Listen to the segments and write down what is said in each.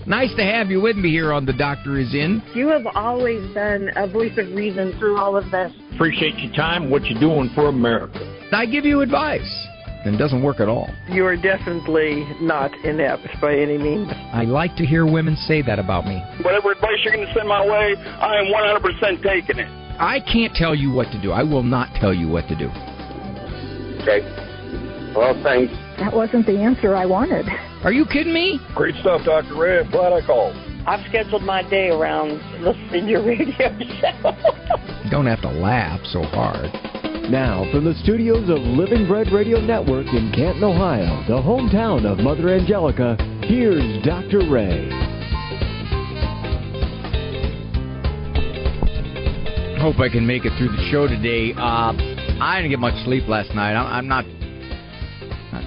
Nice to have you with me here on The Doctor Is In. You have always been a voice of reason through all of this. Appreciate your time, what you're doing for America. I give you advice, and it doesn't work at all. You are definitely not inept by any means. I like to hear women say that about me. Whatever advice you're going to send my way, I am 100% taking it. I can't tell you what to do. I will not tell you what to do. Okay. Well, thanks. That wasn't the answer I wanted. Are you kidding me? Great stuff, Dr. Ray. I'm glad I called. I've scheduled my day around listening to your radio show. You don't have to laugh so hard. Now, from the studios of Living Bread Radio Network in Canton, Ohio, the hometown of Mother Angelica, here's Dr. Ray. Hope I can make it through the show today. I didn't get much sleep last night. I'm not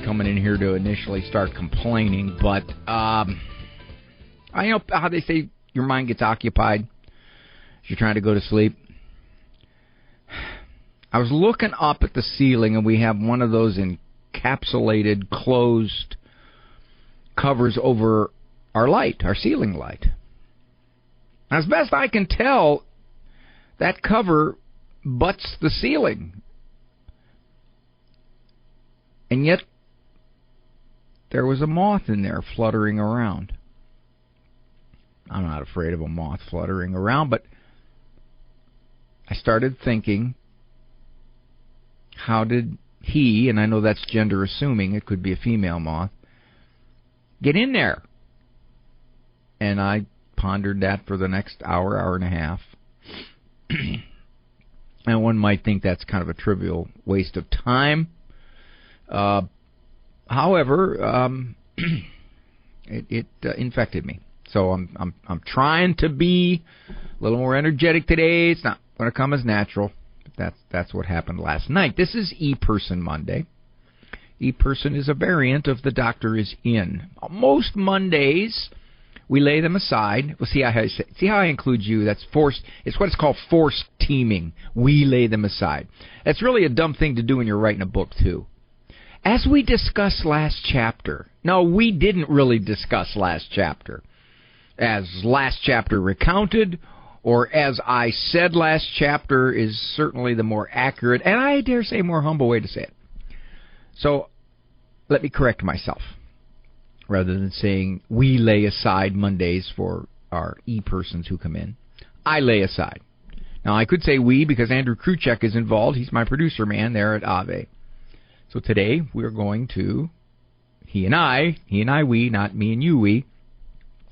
coming in here to initially start complaining, but I know how they say your mind gets occupied as you're trying to go to sleep. I was looking up at the ceiling, and we have one of those encapsulated, closed covers over our light, our ceiling light. As best I can tell, that cover butts the ceiling. And yet, there was a moth in there fluttering around. I'm not afraid of a moth fluttering around, but I started thinking, how did he, and I know that's gender assuming, it could be a female moth, get in there? And I pondered that for the next hour, hour and a half. And one might think that's kind of a trivial waste of time. However, it infected me. So I'm trying to be a little more energetic today. It's not going to come as natural. That's what happened last night. This is E-Person Monday. E-Person is a variant of The Doctor Is In. Most Mondays, we lay them aside. Well, see how I include you? That's forced. It's what it's called forced teaming. We lay them aside. That's really a dumb thing to do when you're writing a book, too. As we discussed last chapter. No, we didn't really discuss last chapter. As last chapter recounted, or as I said last chapter, is certainly the more accurate, and I dare say more humble way to say it. So, let me correct myself. Rather than saying we lay aside Mondays for our E-persons who come in, I lay aside. Now, I could say we because Andrew Kruchek is involved. He's my producer man there at Ave. So today, we're going to, he and I, we, not me and you, we,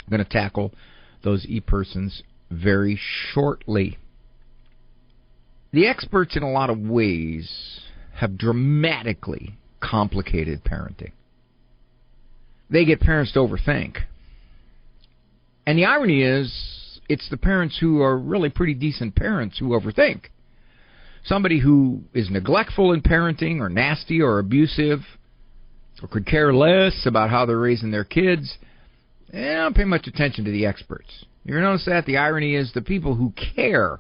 are going to tackle those E-persons very shortly. The experts in a lot of ways have dramatically complicated parenting. They get parents to overthink. And the irony is, it's the parents who are really pretty decent parents who overthink. Somebody who is neglectful in parenting, or nasty, or abusive, or could care less about how they're raising their kids, they don't pay much attention to the experts. You notice that? The irony is the people who care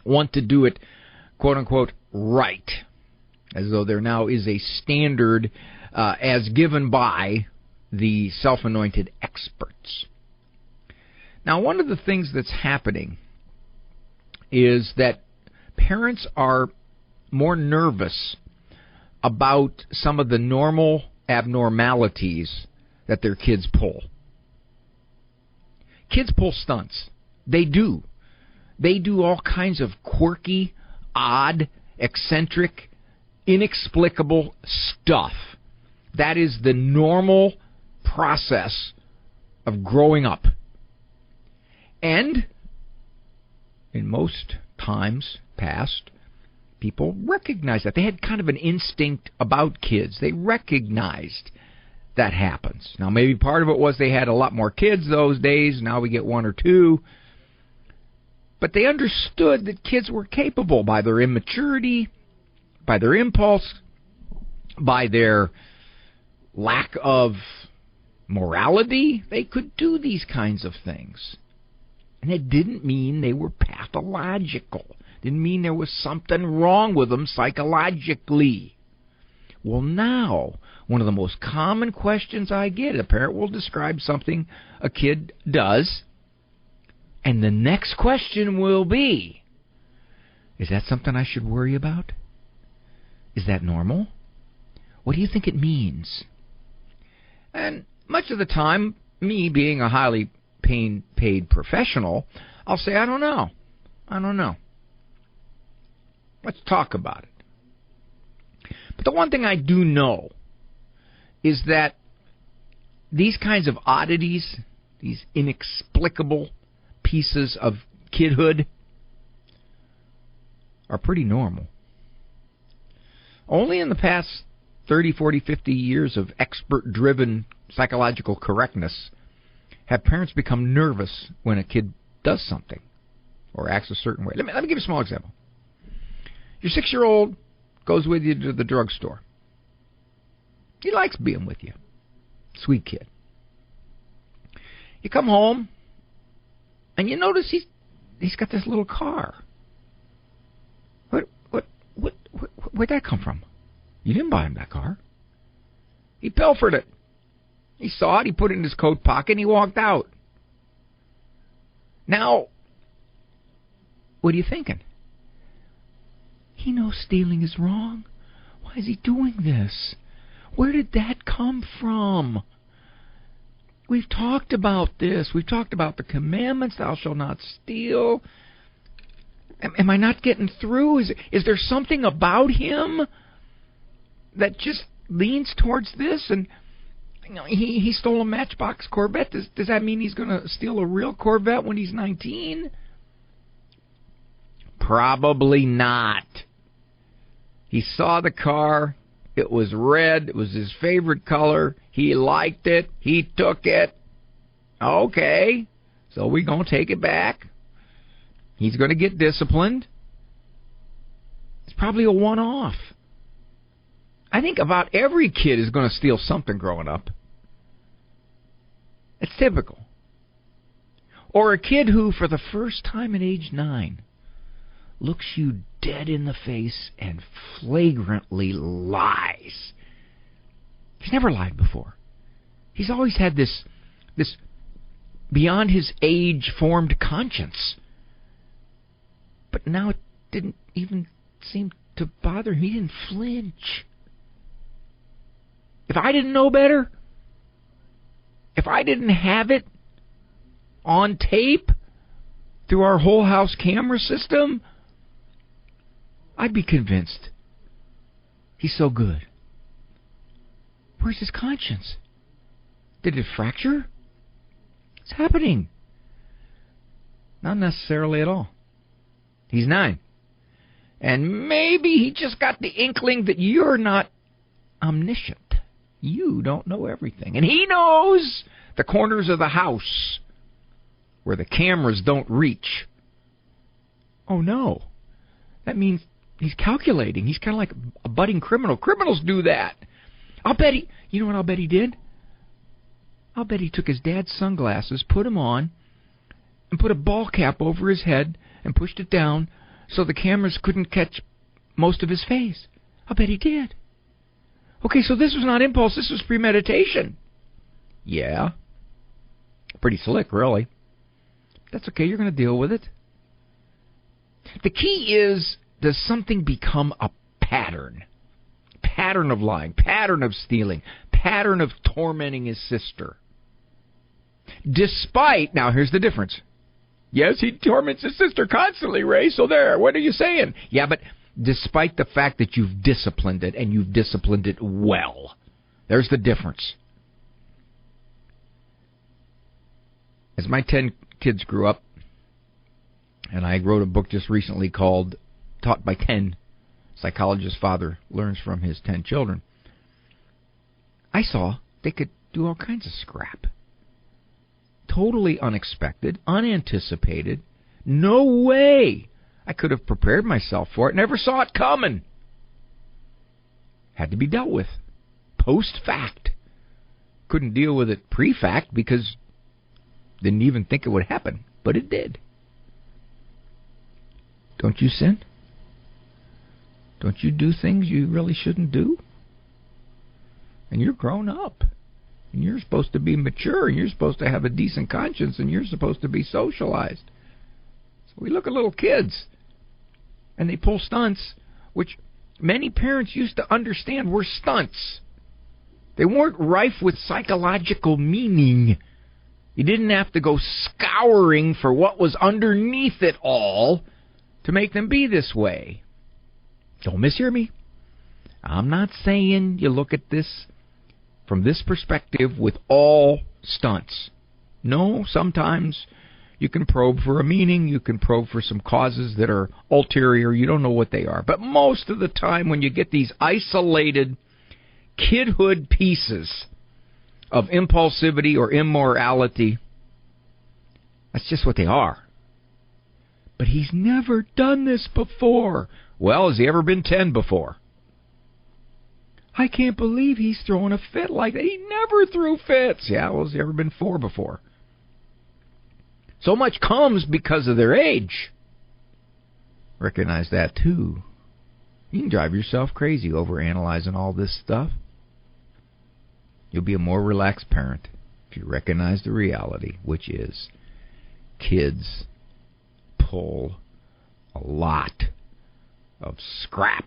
want to do it, quote-unquote, right, as though there now is a standard as given by the self-anointed experts. Now, one of the things that's happening is that parents are more nervous about some of the normal abnormalities that their kids pull. Kids pull stunts. They do. They do all kinds of quirky, odd, eccentric, inexplicable stuff. That is the normal process of growing up. And in most times past, people recognized that. They had kind of an instinct about kids. They recognized that happens. Now, maybe part of it was they had a lot more kids those days. Now we get one or two. But they understood that kids were capable by their immaturity, by their impulse, by their lack of morality. They could do these kinds of things. And it didn't mean they were pathological. Didn't mean there was something wrong with them psychologically. Well, now, one of the most common questions I get, a parent will describe something a kid does, and the next question will be, is that something I should worry about? Is that normal? What do you think it means? And much of the time, me being a highly paid professional, I'll say, I don't know. Let's talk about it. But the one thing I do know is that these kinds of oddities, these inexplicable pieces of kidhood, are pretty normal. Only in the past 30, 40, 50 years of expert-driven psychological correctness have parents become nervous when a kid does something or acts a certain way. Let me give you a small example. Your 6-year-old goes with you to the drugstore. He likes being with you. Sweet kid. You come home, and you notice he's got this little car. Where'd that come from? You didn't buy him that car. He pilfered it. He saw it, he put it in his coat pocket, and he walked out. Now, what are you thinking? He knows stealing is wrong. Why is he doing this? Where did that come from? We've talked about this. We've talked about the commandments, thou shalt not steal. Am I not getting through? Is there something about him that just leans towards this? And he stole a Matchbox Corvette. Does that mean he's going to steal a real Corvette when he's 19? Probably not. He saw the car. It was red. It was his favorite color. He liked it. He took it. Okay, so we're going to take it back. He's going to get disciplined. It's probably a one-off. I think about every kid is going to steal something growing up. It's typical. Or a kid who, for the first time at age 9, looks you dead in the face and flagrantly lies. He's never lied before. He's always had this beyond his age formed conscience. But now it didn't even seem to bother him. He didn't flinch. If I didn't know better, if I didn't have it on tape through our whole house camera system, I'd be convinced he's so good. Where's his conscience? Did it fracture? What's happening? Not necessarily at all. He's 9. And maybe he just got the inkling that you're not omniscient. You don't know everything. And he knows the corners of the house where the cameras don't reach. Oh, no. That means he's calculating. He's kind of like a budding criminal. Criminals do that. I'll bet he... You know what I'll bet he did? I'll bet he took his dad's sunglasses, put them on, and put a ball cap over his head and pushed it down so the cameras couldn't catch most of his face. I'll bet he did. Okay, so this was not impulse. This was premeditation. Yeah. Pretty slick, really. That's okay. You're going to deal with it. The key is, does something become a pattern? Pattern of lying, pattern of stealing, pattern of tormenting his sister. Despite, now here's the difference. Yes, he torments his sister constantly, Ray, so there, what are you saying? Yeah, but despite the fact that you've disciplined it, and you've disciplined it well. There's the difference. As my 10 kids grew up, and I wrote a book just recently called Taught by 10, Psychologist's Father Learns from His 10 Children, I saw they could do all kinds of scrap. Totally unexpected, unanticipated. No way I could have prepared myself for it. Never saw it coming. Had to be dealt with. Post-fact. Couldn't deal with it pre-fact because didn't even think it would happen. But it did. Don't you sin? Don't you do things you really shouldn't do? And you're grown up. And you're supposed to be mature, and you're supposed to have a decent conscience, and you're supposed to be socialized. So we look at little kids, and they pull stunts, which many parents used to understand were stunts. They weren't rife with psychological meaning. You didn't have to go scouring for what was underneath it all to make them be this way. Don't mishear me. I'm not saying you look at this from this perspective with all stunts. No, sometimes you can probe for a meaning, you can probe for some causes that are ulterior, you don't know what they are. But most of the time when you get these isolated kidhood pieces of impulsivity or immorality, that's just what they are. But he's never done this before. Well, has he ever been 10 before? I can't believe he's throwing a fit like that. He never threw fits. Yeah, well, has he ever been 4 before? So much comes because of their age. Recognize that, too. You can drive yourself crazy overanalyzing all this stuff. You'll be a more relaxed parent if you recognize the reality, which is kids pull a lot of scrap.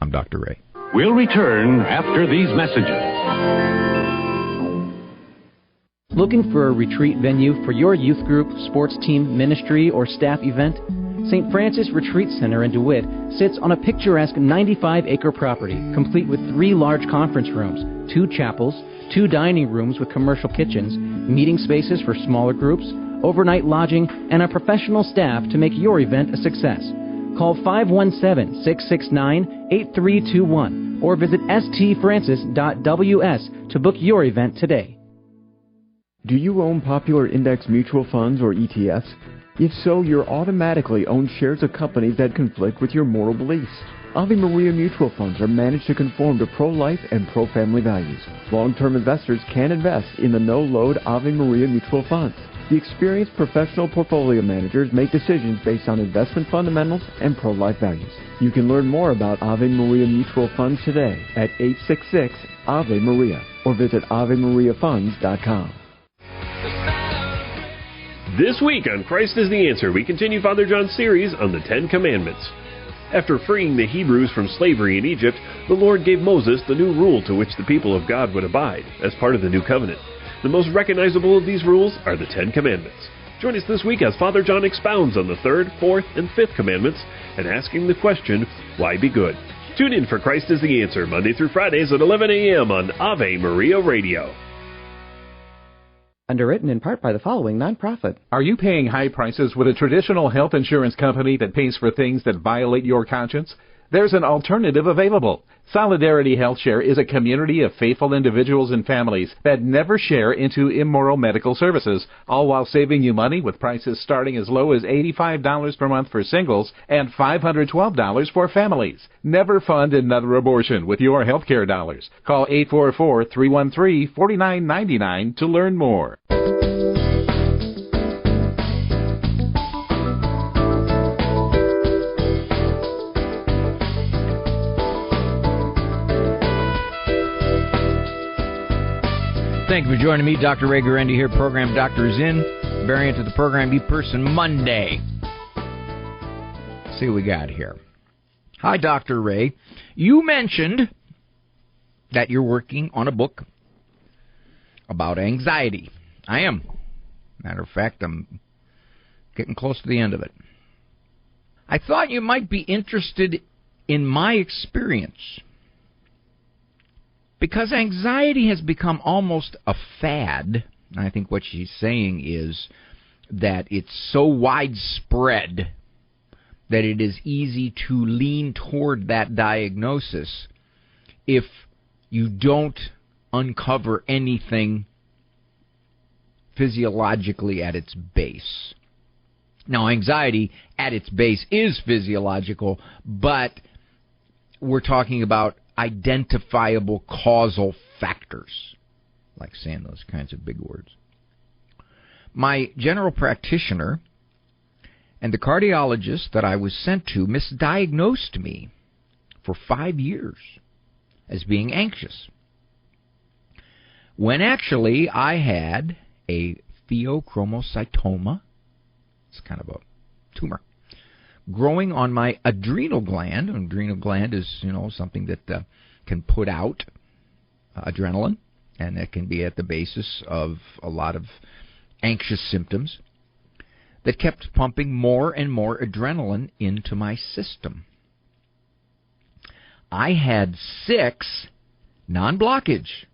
I'm Dr. Ray. We'll return after these messages. Looking for a retreat venue for your youth group, sports team, ministry, or staff event? St. Francis Retreat Center in DeWitt sits on a picturesque 95-acre property, complete with 3 large conference rooms, 2 chapels, 2 dining rooms with commercial kitchens, meeting spaces for smaller groups, overnight lodging, and a professional staff to make your event a success. Call 517-669-8321 or visit stfrancis.ws to book your event today. Do you own popular index mutual funds or ETFs? If so, you're automatically own shares of companies that conflict with your moral beliefs. Ave Maria mutual funds are managed to conform to pro-life and pro-family values. Long-term investors can invest in the no-load Ave Maria mutual funds. The experienced professional portfolio managers make decisions based on investment fundamentals and pro-life values. You can learn more about Ave Maria mutual funds today at 866-AVE-MARIA or visit AveMariaFunds.com. This week on Christ is the Answer, we continue Father John's series on the 10 Commandments. After freeing the Hebrews from slavery in Egypt, the Lord gave Moses the new rule to which the people of God would abide as part of the new covenant. The most recognizable of these rules are the 10 Commandments. Join us this week as Father John expounds on the 3rd, 4th, and 5th Commandments and asking the question, why be good? Tune in for Christ is the Answer, Monday through Fridays at 11 a.m. on Ave Maria Radio. Underwritten in part by the following nonprofit. Are you paying high prices with a traditional health insurance company that pays for things that violate your conscience? There's an alternative available. Solidarity HealthShare is a community of faithful individuals and families that never share into immoral medical services, all while saving you money with prices starting as low as $85 per month for singles and $512 for families. Never fund another abortion with your healthcare dollars. Call 844-313-4999 to learn more. Thank you for joining me, Dr. Ray Guarendi here, Program Doctors In, variant of the program E-Person Monday. Let's see what we got here. Hi, Dr. Ray. You mentioned that you're working on a book about anxiety. I am. Matter of fact, I'm getting close to the end of it. I thought you might be interested in my experience, because anxiety has become almost a fad. I think what she's saying is that it's so widespread that it is easy to lean toward that diagnosis if you don't uncover anything physiologically at its base. Now, anxiety at its base is physiological, but we're talking about identifiable causal factors, like saying those kinds of big words. My general practitioner and the cardiologist that I was sent to misdiagnosed me for 5 years as being anxious. when actually I had a pheochromocytoma. It's kind of a tumor growing on my adrenal gland. An adrenal gland is, something that can put out adrenaline, and that can be at the basis of a lot of anxious symptoms that kept pumping more and more adrenaline into my system. I had 6 non-blockage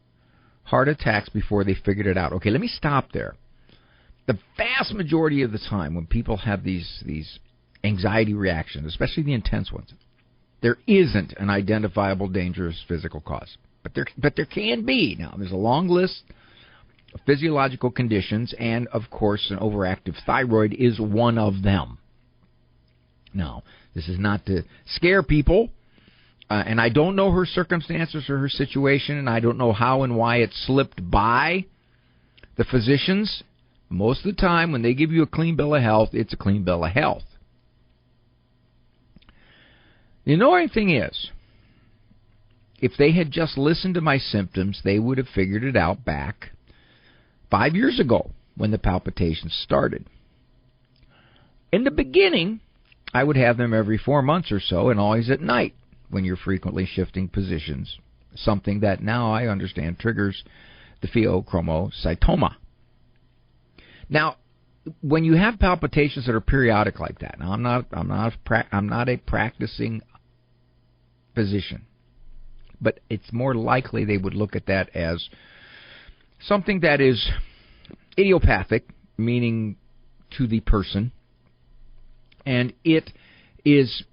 heart attacks before they figured it out. Okay, let me stop there. The vast majority of the time when people have these anxiety reactions, especially the intense ones, there isn't an identifiable dangerous physical cause. But there can be. Now, there's a long list of physiological conditions, and, of course, an overactive thyroid is one of them. Now, this is not to scare people, and I don't know her circumstances or her situation, and I don't know how and why it slipped by the physicians. Most of the time, when they give you a clean bill of health, it's a clean bill of health. The annoying thing is, if they had just listened to my symptoms, they would have figured it out back 5 years ago when the palpitations started. In the beginning, I would have them every 4 months or so, and always at night when you're frequently shifting positions, something that now I understand triggers the pheochromocytoma. Now, when you have palpitations that are periodic like that, now I'm not a practicing physician, but it's more likely they would look at that as something that is idiopathic, meaning to the person, and it's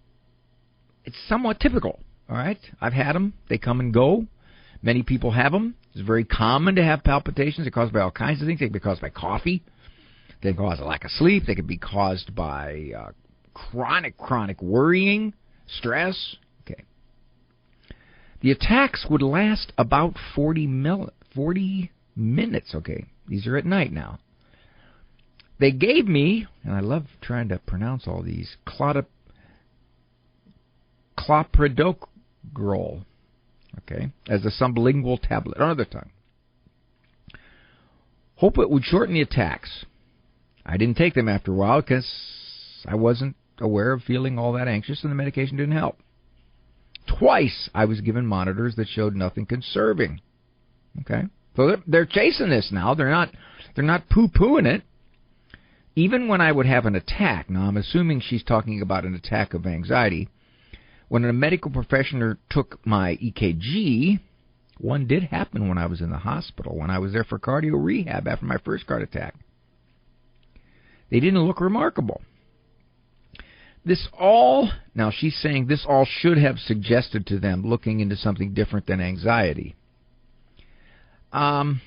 somewhat typical. All right, I've had them; they come and go. Many people have them. It's very common to have palpitations. They're caused by all kinds of things. They can be caused by coffee. They can cause a lack of sleep. They can be caused by chronic worrying, stress. Okay. The attacks would last about 40 minutes. Okay, these are at night now. They gave me, and I love trying to pronounce all these, clopidogrel, okay, as a sublingual tablet under the tongue. Hope it would shorten the attacks. I didn't take them after a while because I wasn't aware of feeling all that anxious, and the medication didn't help. Twice I was given monitors that showed nothing concerning. Okay, so they're chasing this now. They're not poo-pooing it. Even when I would have an attack, now I'm assuming she's talking about an attack of anxiety. When a medical professional took my EKG, one did happen when I was in the hospital, when I was there for cardio rehab after my first heart attack. They didn't look remarkable. Now she's saying this all should have suggested to them looking into something different than anxiety. It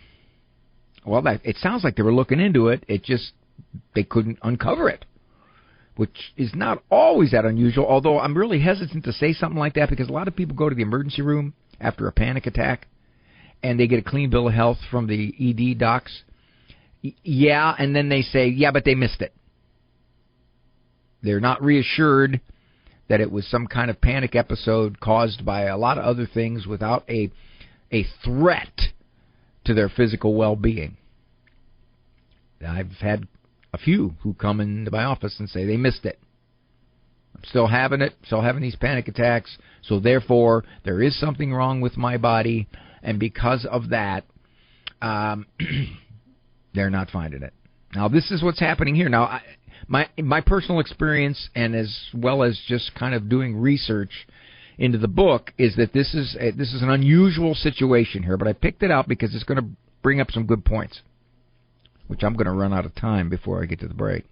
sounds like they were looking into it. They couldn't uncover it, which is not always that unusual, although I'm really hesitant to say something like that because a lot of people go to the emergency room after a panic attack and they get a clean bill of health from the ED docs. Yeah, and then they say, yeah, but they missed it. They're not reassured that it was some kind of panic episode caused by a lot of other things without a threat to their physical well-being. I've had a few who come into my office and say they missed it. I'm still having it, still having these panic attacks, so therefore there is something wrong with my body, and because of that, they're not finding it. Now, this is what's happening here. Now, my personal experience, and as well as just kind of doing research into the book, is that this is an unusual situation here, but I picked it out because it's going to bring up some good points, which I'm going to run out of time before I get to the break.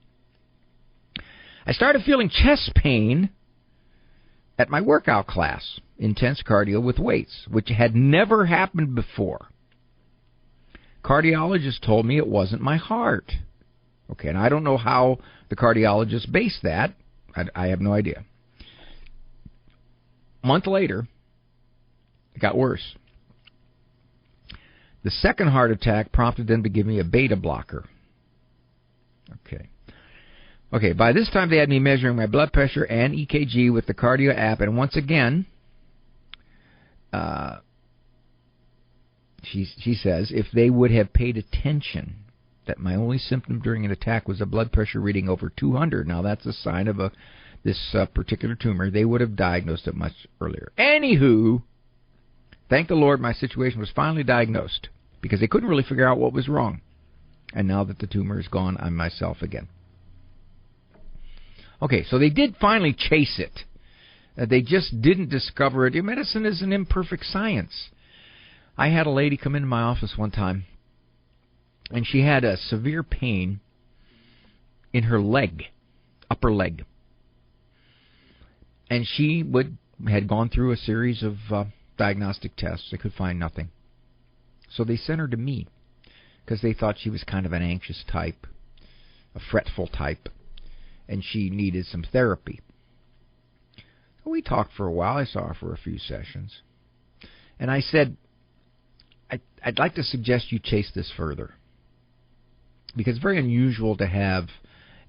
I started feeling chest pain at my workout class, intense cardio with weights, which had never happened before. Cardiologist told me it wasn't my heart. Okay, and I don't know how the cardiologist based that. I have no idea. A month later, it got worse. The second heart attack prompted them to give me a beta blocker. Okay, by this time they had me measuring my blood pressure and EKG with the cardio app, and once again, she says, if they would have paid attention that my only symptom during an attack was a blood pressure reading over 200. Now, that's a sign of this particular tumor. They would have diagnosed it much earlier. Anywho, thank the Lord my situation was finally diagnosed because they couldn't really figure out what was wrong. And now that the tumor is gone, I'm myself again. Okay, so they did finally chase it. They just didn't discover it. Medicine is an imperfect science. I had a lady come into my office one time, and she had a severe pain in her leg, upper leg. And she had gone through a series of diagnostic tests. They could find nothing. So they sent her to me because they thought she was kind of an anxious type, a fretful type, and she needed some therapy. We talked for a while. I saw her for a few sessions. And I said, I'd like to suggest you chase this further. Because it's very unusual to have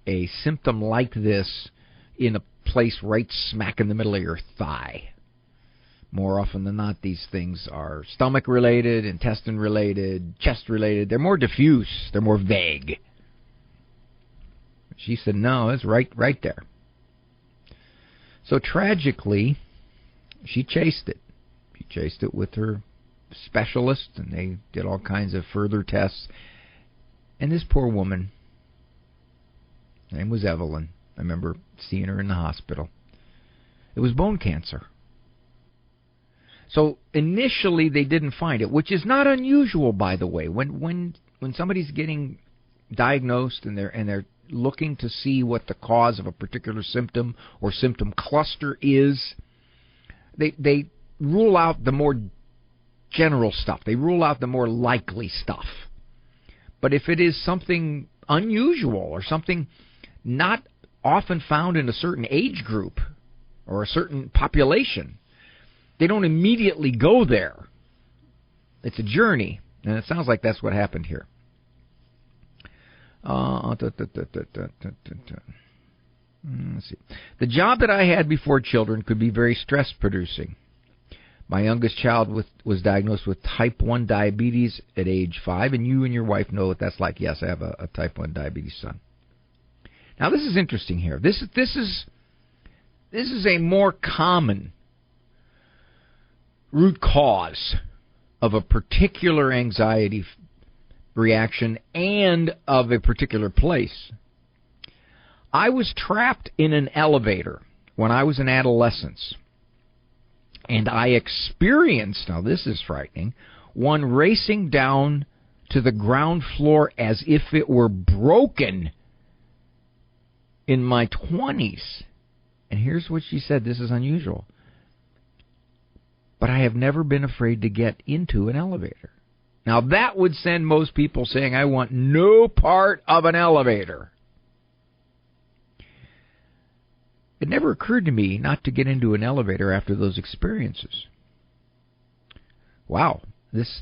a symptom like this in a place right smack in the middle of your thigh. More often than not, these things are stomach-related, intestine-related, chest-related. They're more diffuse. They're more vague. She said, no, it's right there. So tragically, she chased it. She chased it with her specialist, and they did all kinds of further tests. And this poor woman, her name was Evelyn. I remember seeing her in the hospital. It was bone cancer. So initially they didn't find it, which is not unusual, by the way. When somebody's getting diagnosed and they're looking to see what the cause of a particular symptom or symptom cluster is, they rule out the more general stuff. They rule out the more likely stuff. But if it is something unusual or something not often found in a certain age group or a certain population, they don't immediately go there. It's a journey, and it sounds like that's what happened here. Let's see. The job that I had before children could be very stress-producing. My youngest child was diagnosed with type 1 diabetes at age 5, and you and your wife know what that's like. Yes, I have a type 1 diabetes son. Now, this is interesting here. This is a more common root cause of a particular anxiety reaction and of a particular place. I was trapped in an elevator when I was in adolescence, and I experienced, now this is frightening, one racing down to the ground floor as if it were broken in my 20s. And here's what she said, this is unusual. But I have never been afraid to get into an elevator. Now that would send most people saying, I want no part of an elevator. It never occurred to me not to get into an elevator after those experiences. Wow, this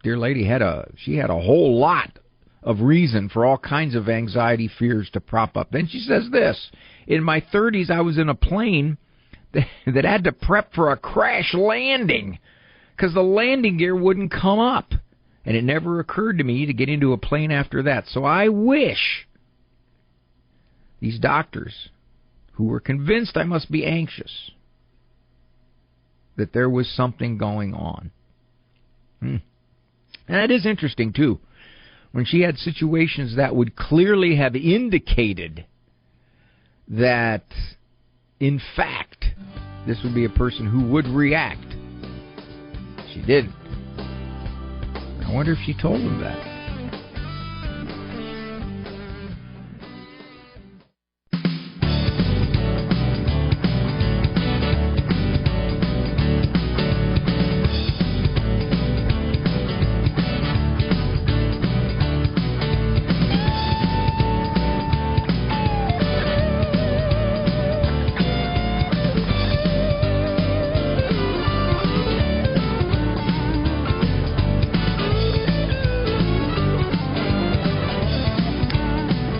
dear lady had a whole lot of reason for all kinds of anxiety fears to prop up. Then she says this, in my 30s I was in a plane that had to prep for a crash landing because the landing gear wouldn't come up. And it never occurred to me to get into a plane after that. So I wish these doctors who were convinced I must be anxious that there was something going on. And that is interesting, too. When she had situations that would clearly have indicated that, in fact, this would be a person who would react. She didn't. I wonder if she told him that.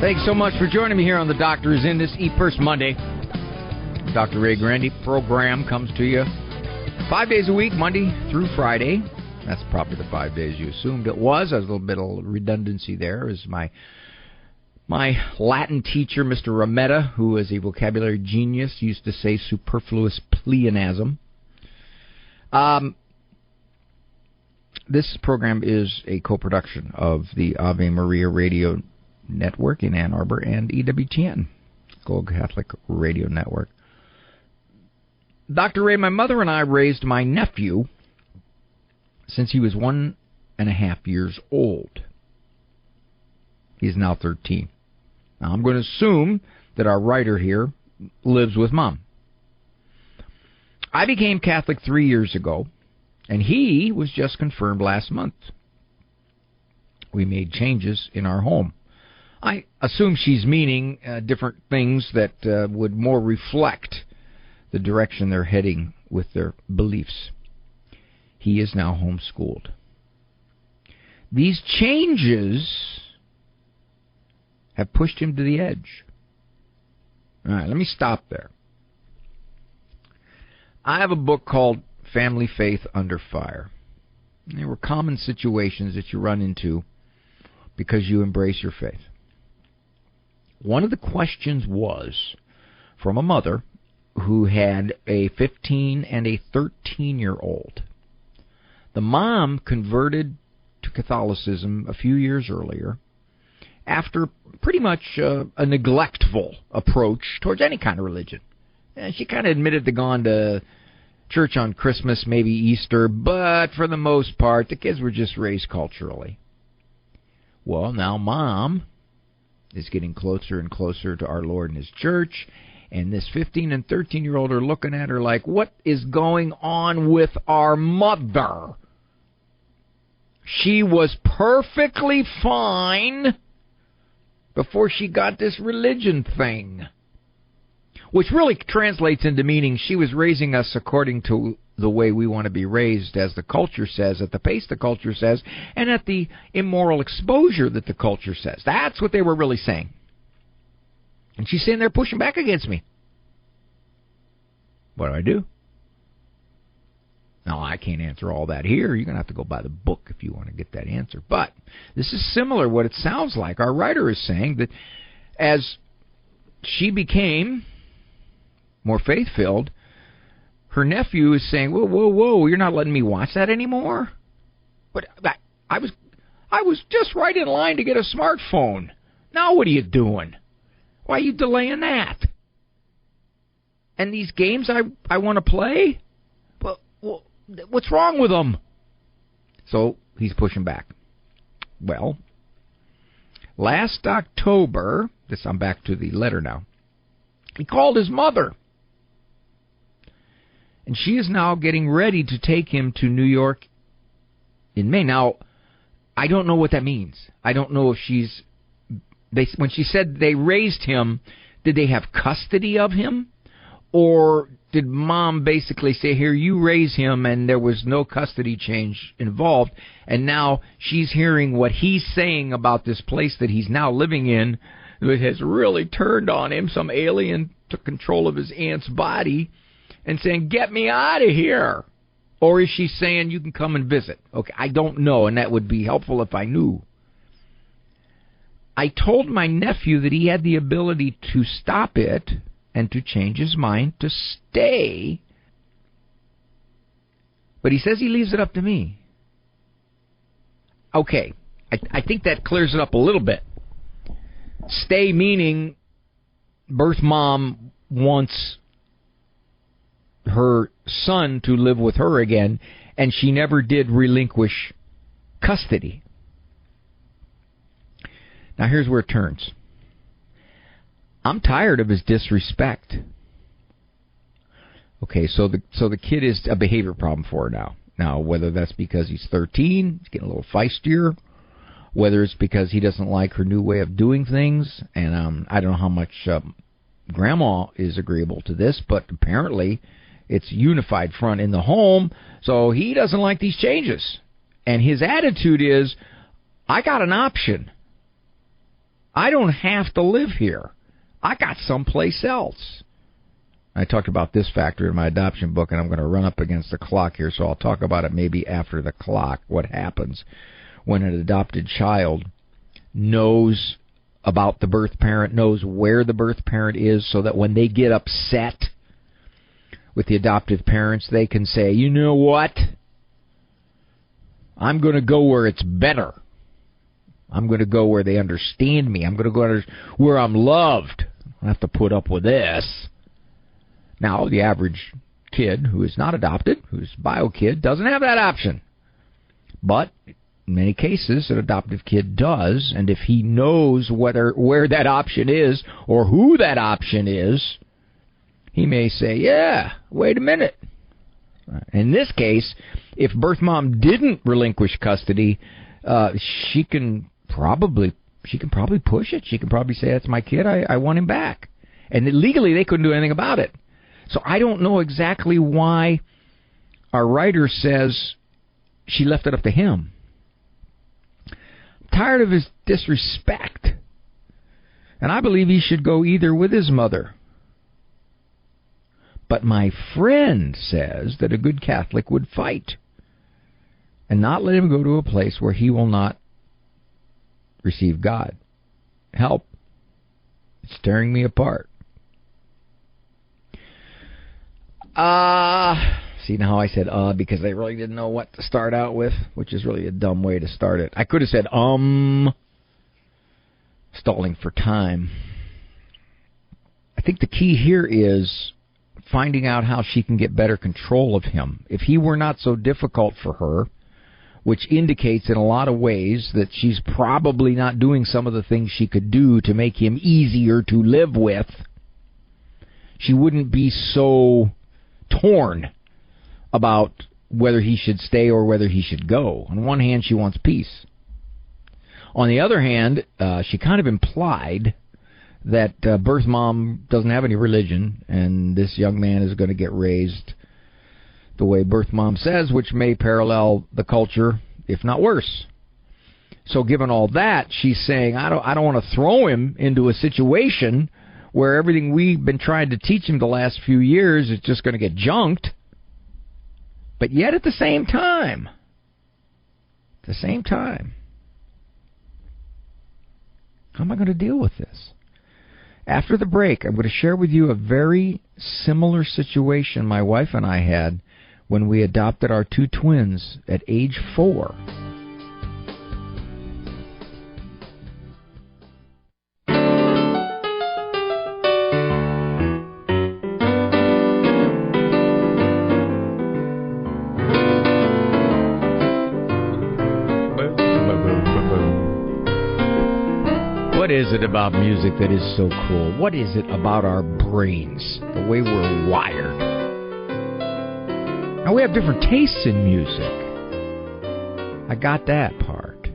Thanks so much for joining me here on The Doctor Is In this E-Purse Monday. Dr. Ray Grandy program comes to you 5 days a week, Monday through Friday, That's probably the 5 days you assumed it was. There's a little bit of redundancy there. Is my Latin teacher, Mr. Rometta, who is a vocabulary genius, used to say superfluous pleonasm. This program is a co-production of the Ave Maria Radio Network in Ann Arbor and EWTN, Gold Catholic Radio Network. Dr. Ray, my mother and I raised my nephew since he was 1.5 years old. He's now 13. Now, I'm going to assume that our writer here lives with Mom. I became Catholic 3 years ago, and he was just confirmed last month. We made changes in our home. I assume she's meaning different things that would more reflect the direction they're heading with their beliefs. He is now homeschooled. These changes have pushed him to the edge. All right, let me stop there. I have a book called Family Faith Under Fire. There were common situations that you run into because you embrace your faith. One of the questions was from a mother who had a 15 and a 13-year-old. The mom converted to Catholicism a few years earlier after pretty much a neglectful approach towards any kind of religion. And she kind of admitted to going to church on Christmas, maybe Easter, but for the most part, the kids were just raised culturally. Well, now Mom is getting closer and closer to our Lord and His church, and this 15 and 13-year-old are looking at her like, what is going on with our mother? She was perfectly fine before she got this religion thing. Which really translates into meaning she was raising us according to the way we want to be raised, as the culture says, at the pace the culture says, and at the immoral exposure that the culture says. That's what they were really saying. And she's sitting there pushing back against me. What do? Now, I can't answer all that here. You're going to have to go by the book if you want to get that answer. But this is similar what it sounds like. Our writer is saying that as she became more faith-filled, her nephew is saying, whoa, you're not letting me watch that anymore? But I was just right in line to get a smartphone. Now what are you doing? Why are you delaying that? And these games I want to play? Well, what's wrong with them? So he's pushing back. Well, last October, I'm back to the letter now, he called his mother. And she is now getting ready to take him to New York in May. Now, I don't know what that means. I don't know if when she said they raised him, did they have custody of him? Or did Mom basically say, here, you raise him, and there was no custody change involved, and now she's hearing what he's saying about this place that he's now living in that has really turned on him. Some alien took control of his aunt's body and saying, get me out of here. Or is she saying, you can come and visit? Okay, I don't know, and that would be helpful if I knew. I told my nephew that he had the ability to stop it and to change his mind to stay. But he says he leaves it up to me. Okay, I think that clears it up a little bit. Stay meaning birth mom wants her son to live with her again, and she never did relinquish custody. Now here's where it turns. I'm tired of his disrespect. Okay, so the kid is a behavior problem for her now. Now, whether that's because he's 13, he's getting a little feistier, whether it's because he doesn't like her new way of doing things, and I don't know how much Grandma is agreeable to this, but apparently it's a unified front in the home, so he doesn't like these changes. And his attitude is, I got an option. I don't have to live here. I got someplace else. I talked about this factor in my adoption book, and I'm going to run up against the clock here, so I'll talk about it maybe after the clock, what happens when an adopted child knows about the birth parent, knows where the birth parent is, so that when they get upset with the adoptive parents, they can say, you know what? I'm going to go where it's better. I'm going to go where they understand me. I'm going to go where I'm loved. I don't have to put up with this. Now, the average kid who is not adopted, who's a bio kid, doesn't have that option. But in many cases, an adoptive kid does, and if he knows where that option is or who that option is, he may say, yeah, wait a minute. In this case, if birth mom didn't relinquish custody, she can probably push it. She can probably say, that's my kid, I want him back. And legally, they couldn't do anything about it. So I don't know exactly why our writer says she left it up to him. I'm tired of his disrespect. And I believe he should go either with his mother. But my friend says that a good Catholic would fight and not let him go to a place where he will not receive God. Help. It's tearing me apart. See, now I said because I really didn't know what to start out with, which is really a dumb way to start it. I could have said stalling for time. I think the key here is finding out how she can get better control of him. If he were not so difficult for her, which indicates in a lot of ways that she's probably not doing some of the things she could do to make him easier to live with, she wouldn't be so torn about whether he should stay or whether he should go. On one hand, she wants peace. On the other hand, she kind of implied that birth mom doesn't have any religion, and this young man is going to get raised the way birth mom says, which may parallel the culture, if not worse. So given all that, she's saying, I don't want to throw him into a situation where everything we've been trying to teach him the last few years is just going to get junked. But yet at the same time, how am I going to deal with this? After the break, I'm going to share with you a very similar situation my wife and I had when we adopted our two twins at age 4. What is it about music that is so cool? What is it about our brains, the way we're wired? Now, we have different tastes in music. I got that part.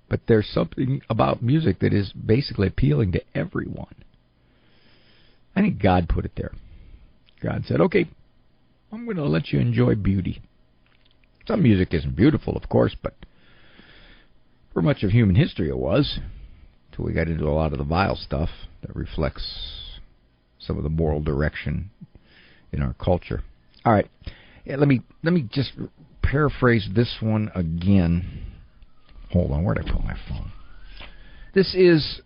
But there's something about music that is basically appealing to everyone. I think God put it there. God said, okay, I'm going to let you enjoy beauty. Some music isn't beautiful, of course, but for much of human history it was. We got into a lot of the vile stuff that reflects some of the moral direction in our culture. All right, let me just paraphrase this one again. Hold on, where did I put my phone? This is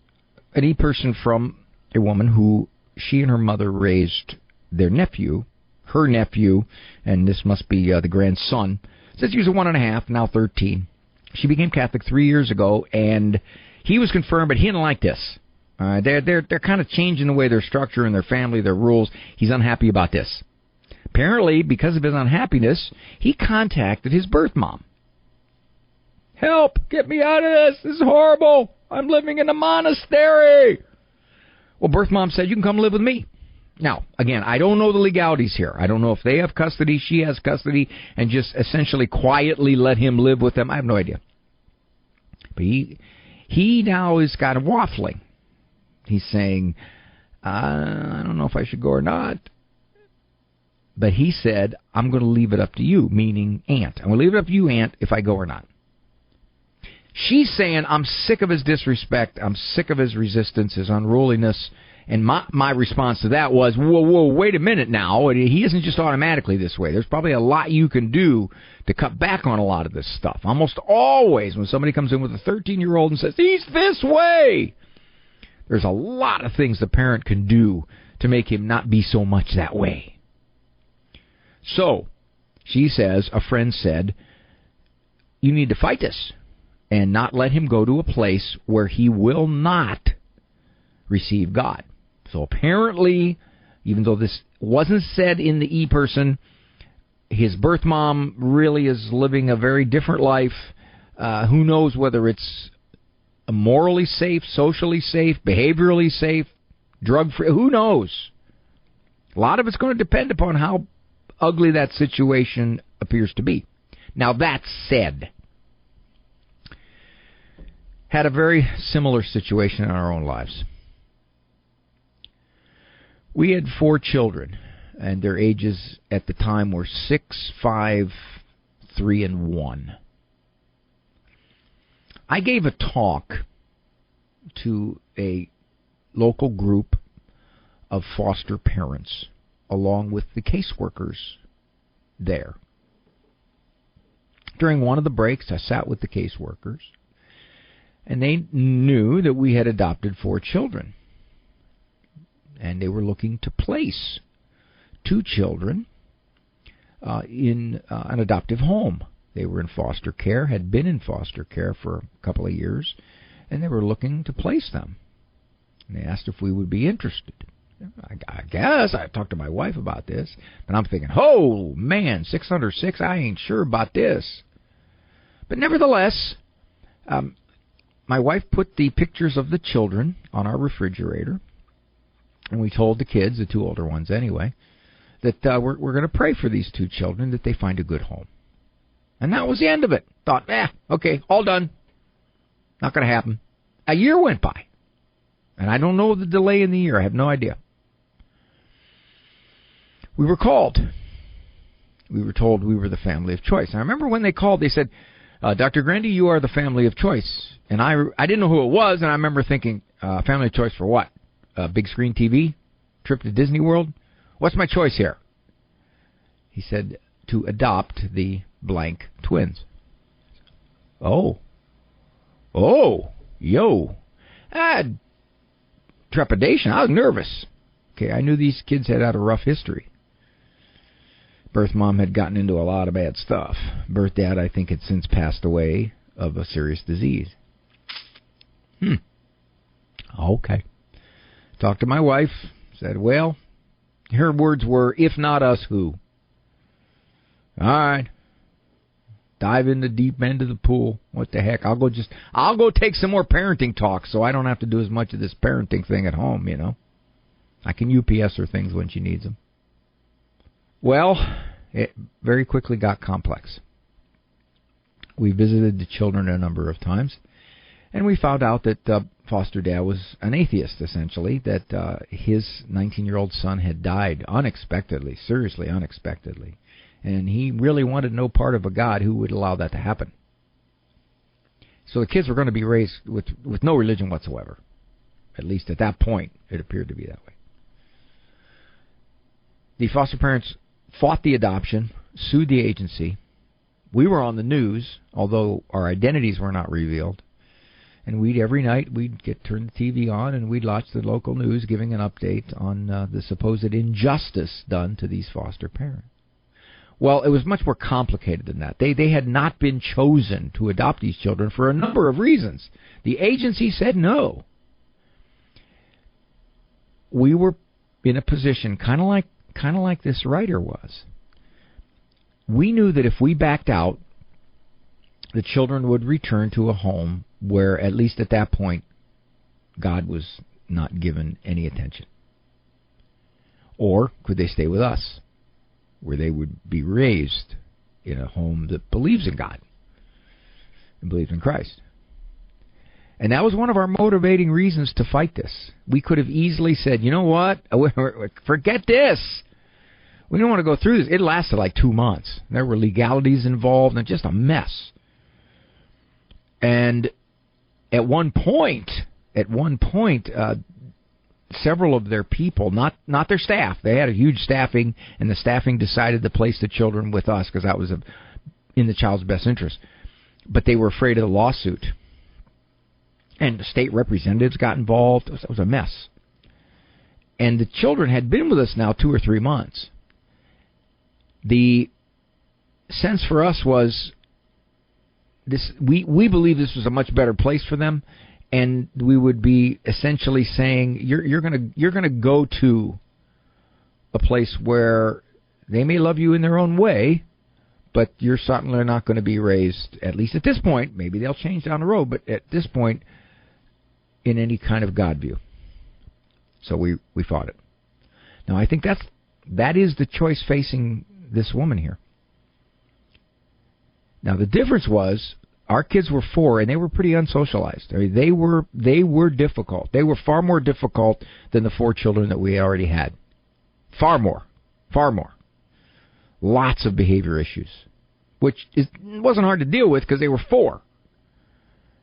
an e-person from a woman who she and her mother raised their nephew, her nephew, and this must be the grandson. Since he was 1.5, now 13. She became Catholic 3 years ago, and he was confirmed, but he didn't like this. They're kind of changing the way they're structuring their family, their rules. He's unhappy about this. Apparently, because of his unhappiness, he contacted his birth mom. Help! Get me out of this! This is horrible! I'm living in a monastery! Well, birth mom said, you can come live with me. Now, again, I don't know the legalities here. I don't know if they have custody, she has custody, and just essentially quietly let him live with them. I have no idea. But he now is kind of waffling. He's saying, I don't know if I should go or not. But he said, I'm going to leave it up to you, meaning Aunt. I'm going to leave it up to you, Aunt, if I go or not. She's saying, I'm sick of his disrespect. I'm sick of his resistance, his unruliness, And my response to that was, whoa, wait a minute now. He isn't just automatically this way. There's probably a lot you can do to cut back on a lot of this stuff. Almost always when somebody comes in with a 13-year-old and says, he's this way, there's a lot of things the parent can do to make him not be so much that way. So, she says, a friend said, you need to fight this and not let him go to a place where he will not receive God. So apparently, even though this wasn't said in the e-person, his birth mom really is living a very different life. Who knows whether it's morally safe, socially safe, behaviorally safe, drug-free, who knows? A lot of it's going to depend upon how ugly that situation appears to be. Now, that said, had a very similar situation in our own lives. We had 4 children, and their ages at the time were 6, 5, 3, and 1. I gave a talk to a local group of foster parents, along with the caseworkers there. During one of the breaks, I sat with the caseworkers, and they knew that we had adopted 4 children. And they were looking to place 2 children in an adoptive home. They were in foster care, had been in foster care for a couple of years, and they were looking to place them. And they asked if we would be interested. I guess. I talked to my wife about this, but I'm thinking, oh, man, 606, I ain't sure about this. But nevertheless, my wife put the pictures of the children on our refrigerator, and we told the kids, the 2 older ones anyway, that we're going to pray for these 2 children, that they find a good home. And that was the end of it. Thought, okay, all done. Not going to happen. A year went by. And I don't know the delay in the year. I have no idea. We were called. We were told we were the family of choice. And I remember when they called, they said, Dr. Grandy, you are the family of choice. And I didn't know who it was, and I remember thinking, family of choice for what? Big screen TV? Trip to Disney World? What's my choice here? He said, to adopt the blank twins. Oh, yo. I had trepidation. I was nervous. Okay, I knew these kids had a rough history. Birth mom had gotten into a lot of bad stuff. Birth dad, I think, had since passed away of a serious disease. Okay. Talked to my wife. Said, well, her words were, if not us, who? All right. Dive in the deep end of the pool. What the heck? I'll go take some more parenting talks so I don't have to do as much of this parenting thing at home, you know. I can UPS her things when she needs them. Well, it very quickly got complex. We visited the children a number of times, and we found out that foster dad was an atheist, essentially, that his 19-year-old son had died unexpectedly, seriously unexpectedly. And he really wanted no part of a God who would allow that to happen. So the kids were going to be raised with no religion whatsoever. At least at that point, it appeared to be that way. The foster parents fought the adoption, sued the agency. We were on the news, although our identities were not revealed. And every night we'd turn the TV on and we'd watch the local news giving an update on the supposed injustice done to these foster parents. Well, it was much more complicated than that. They had not been chosen to adopt these children for a number of reasons. The agency said no. We were in a position kind of like this writer was. We knew that if we backed out, the children would return to a home where, at least at that point, God was not given any attention. Or could they stay with us, where they would be raised in a home that believes in God and believes in Christ. And that was one of our motivating reasons to fight this. We could have easily said, you know what, forget this. We don't want to go through this. It lasted like 2 months. There were legalities involved and just a mess. And at one point, the several of their people, not their staff. They had a huge staffing, and the staffing decided to place the children with us because that was in the child's best interest. But they were afraid of the lawsuit. And the state representatives got involved. It was a mess. And the children had been with us now 2 or 3 months. The sense for us was this: we believe this was a much better place for them, and we would be essentially saying you're gonna go to a place where they may love you in their own way, but you're certainly not going to be raised, at least at this point. Maybe they'll change down the road, but at this point, in any kind of God view. So we fought it. Now, I think that is the choice facing this woman here. Now, the difference was our kids were 4, and they were pretty unsocialized. I mean, they were difficult. They were far more difficult than the 4 children that we already had. Far more. Lots of behavior issues, which wasn't hard to deal with because they were 4.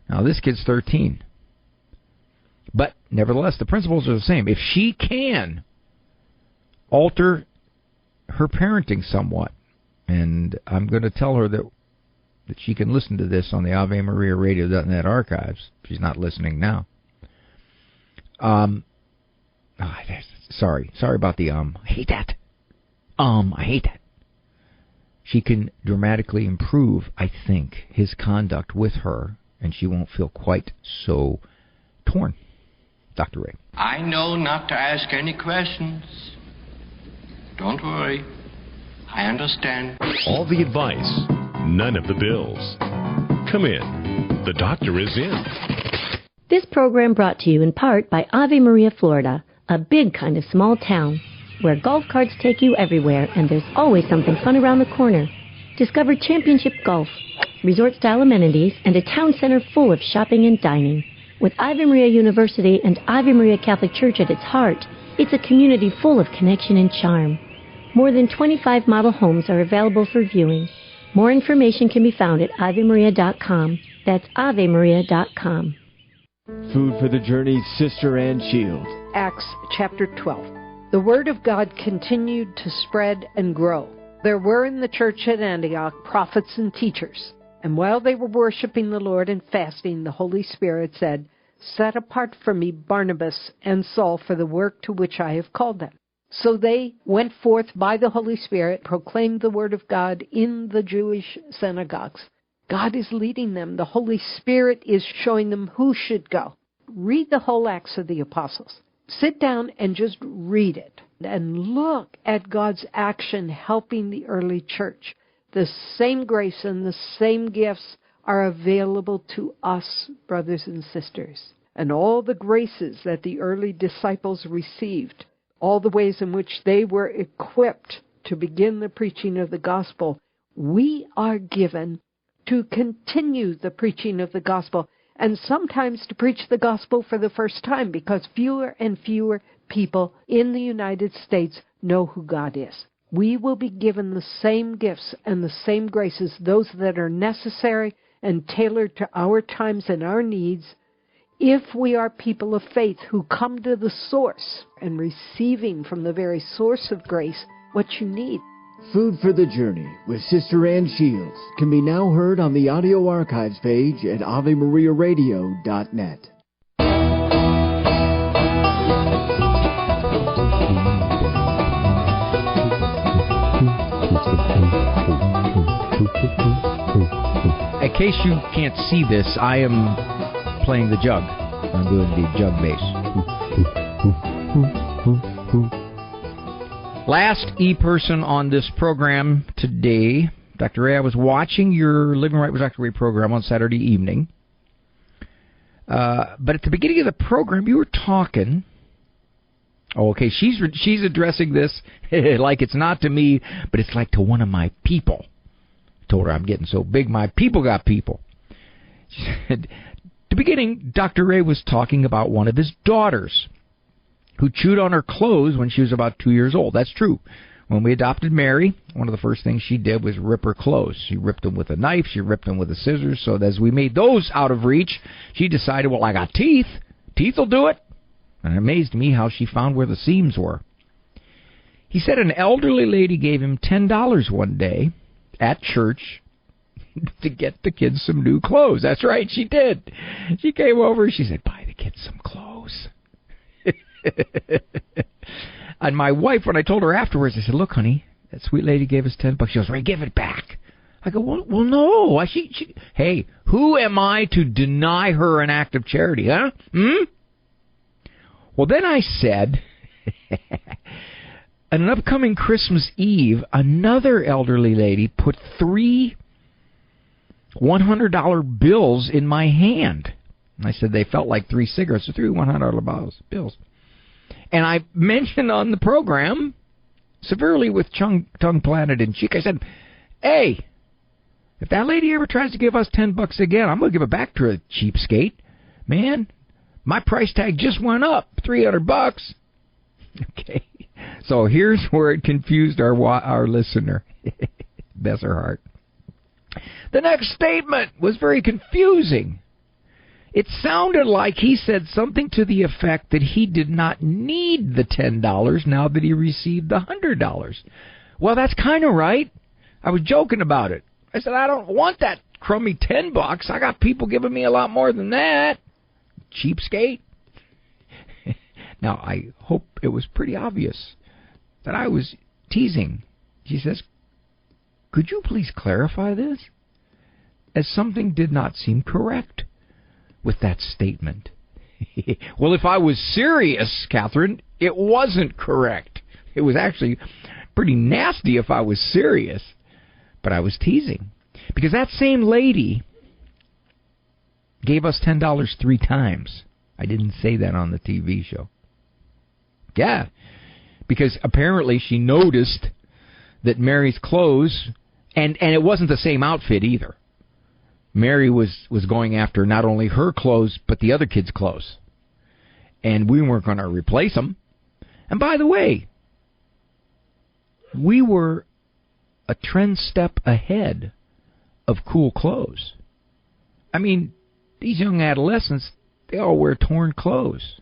Now, this kid's 13. But nevertheless, the principles are the same. If she can alter her parenting somewhat, and I'm going to tell her that she can listen to this on the Ave Maria Radio.net archives. She's not listening now. Sorry about the I hate that. I hate that. She can dramatically improve, I think, his conduct with her, and she won't feel quite so torn. Dr. Ray. I know not to ask any questions. Don't worry. I understand. All the advice, none of the bills. Come in. The doctor is in. This program brought to you in part by Ave Maria, Florida, a big kind of small town where golf carts take you everywhere and there's always something fun around the corner. Discover championship golf, resort-style amenities, and a town center full of shopping and dining. With Ave Maria University and Ave Maria Catholic Church at its heart, it's a community full of connection and charm. More than 25 model homes are available for viewing. More information can be found at AveMaria.com. That's AveMaria.com. Food for the Journey, Sister Ann Shields. Acts chapter 12. The Word of God continued to spread and grow. There were in the church at Antioch prophets and teachers. And while they were worshiping the Lord and fasting, the Holy Spirit said, "Set apart for me Barnabas and Saul for the work to which I have called them." So they went forth by the Holy Spirit, proclaimed the word of God in the Jewish synagogues. God is leading them. The Holy Spirit is showing them who should go. Read the whole Acts of the Apostles. Sit down and just read it and look at God's action helping the early church. The same grace and the same gifts are available to us, brothers and sisters. And all the graces that the early disciples received, all the ways in which they were equipped to begin the preaching of the gospel, we are given to continue the preaching of the gospel, and sometimes to preach the gospel for the first time, because fewer and fewer people in the United States know who God is. We will be given the same gifts and the same graces, those that are necessary and tailored to our times and our needs, if we are people of faith who come to the source and receiving from the very source of grace what you need. Food for the Journey with Sister Ann Shields can be now heard on the audio archives page at AveMariaRadio.net. In case you can't see this, I am playing the jug. I'm doing the jug bass. Last e-person on this program today, Dr. Ray, I was watching your Living Right with Dr. Ray program on Saturday evening. But at the beginning of the program, you were talking... Oh, okay, she's addressing this like it's not to me, but it's like to one of my people. I told her I'm getting so big, my people got people. She said, at the beginning, Dr. Ray was talking about one of his daughters who chewed on her clothes when she was about 2 years old. That's true. When we adopted Mary, one of the first things she did was rip her clothes. She ripped them with a knife. She ripped them with the scissors. So as we made those out of reach, she decided, well, I got teeth. Teeth will do it. And it amazed me how she found where the seams were. He said an elderly lady gave him $10 one day at church to get the kids some new clothes. That's right, she did. She came over and she said, buy the kids some clothes. And my wife, when I told her afterwards, I said, look, honey, that sweet lady gave us $10. She goes, Ray, give it back. I go, well, no. Hey, who am I to deny her an act of charity, huh? Well, then I said, on an upcoming Christmas Eve, another elderly lady put 3 $100 bills in my hand. And I said they felt like 3 cigarettes, so 3 $100 bills. And I mentioned on the program, severely with tongue planted in cheek, I said, hey, if that lady ever tries to give us $10 again, I'm going to give it back to her, cheapskate. Man, my price tag just went up, $300. Okay, so here's where it confused our listener. Bless her heart. The next statement was very confusing. It sounded like he said something to the effect that he did not need the $10 now that he received the $100. Well, that's kind of right. I was joking about it. I said, I don't want that crummy $10. I got people giving me a lot more than that. Cheapskate. Now, I hope it was pretty obvious that I was teasing. She says, could you please clarify this? As something did not seem correct with that statement. Well, if I was serious, Catherine, it wasn't correct. It was actually pretty nasty if I was serious. But I was teasing. Because that same lady gave us $10 3 times. I didn't say that on the TV show. Yeah, because apparently she noticed that Mary's clothes, and it wasn't the same outfit either. Mary was going after not only her clothes, but the other kids' clothes. And we weren't going to replace them. And by the way, we were a trend step ahead of cool clothes. I mean, these young adolescents, they all wear torn clothes.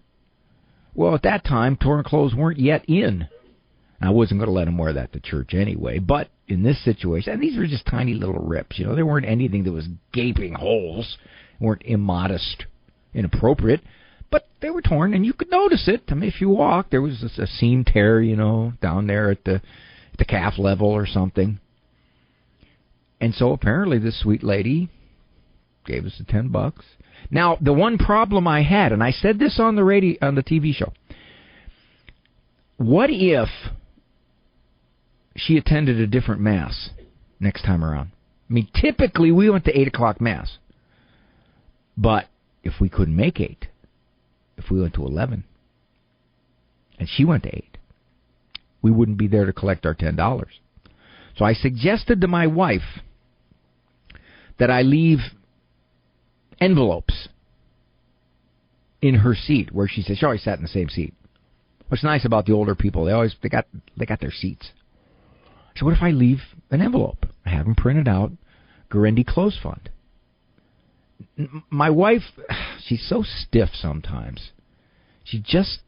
Well, at that time, torn clothes weren't yet in. I wasn't going to let them wear that to church anyway, but in this situation, and these were just tiny little rips, there weren't anything that was gaping holes, weren't immodest, inappropriate, but they were torn, and you could notice it. I mean, if you walked, there was a seam tear, down there at the calf level or something. And so apparently this sweet lady gave us the $10. Now, the one problem I had, and I said this on the TV show, what if she attended a different Mass next time around? I mean, typically we went to 8 o'clock Mass. But if we couldn't make 8, if we went to 11, and she went to 8, we wouldn't be there to collect our $10. So I suggested to my wife that I leave envelopes in her seat where she said she always sat in the same seat. What's nice about the older people, they got their seats. So what if I leave an envelope? I have them printed out, Gurendi Clothes Fund. My wife, she's so stiff sometimes. She just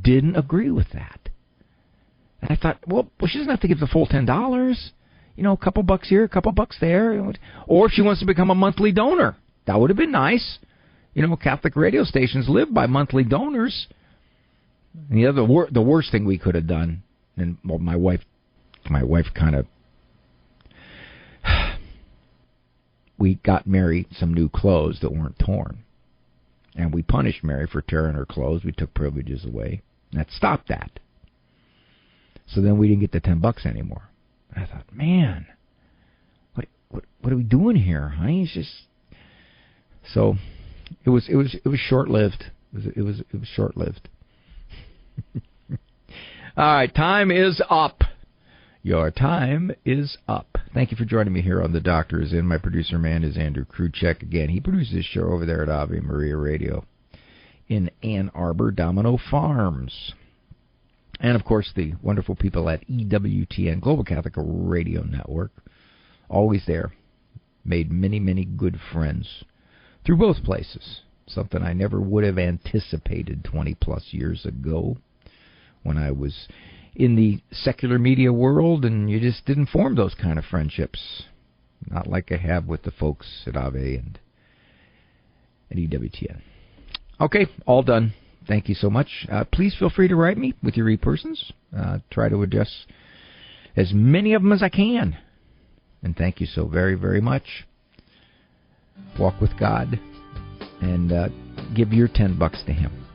didn't agree with that. And I thought, well, she doesn't have to give the full $10. A couple bucks here, a couple bucks there. Or if she wants to become a monthly donor, that would have been nice. Catholic radio stations live by monthly donors. And the worst thing we could have done, and well, my wife kind of, we got Mary some new clothes that weren't torn. And we punished Mary for tearing her clothes. We took privileges away. That stopped that. So then we didn't get the $10 anymore. And I thought, man, what are we doing here, honey? It's just so it was short-lived. It was short-lived. All right, time is up. Your time is up. Thank you for joining me here on The Doctor Is In. My producer man is Andrew Kruchek. Again, he produces this show over there at Ave Maria Radio in Ann Arbor, Domino Farms. And, of course, the wonderful people at EWTN, Global Catholic Radio Network, always there. Made many, many good friends through both places. something I never would have anticipated 20-plus years ago when I was in the secular media world, and you just didn't form those kind of friendships. Not like I have with the folks at Ave and at EWTN. Okay, all done. Thank you so much. Please feel free to write me with your e-persons. Try to address as many of them as I can. And thank you so very, very much. Walk with God and give your $10 to Him.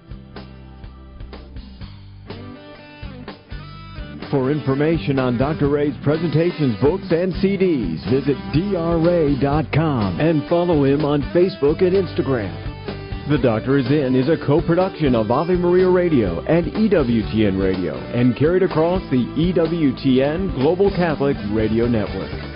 For information on Dr. Ray's presentations, books, and CDs, visit drray.com and follow him on Facebook and Instagram. The Doctor Is In is a co-production of Ave Maria Radio and EWTN Radio and carried across the EWTN Global Catholic Radio Network.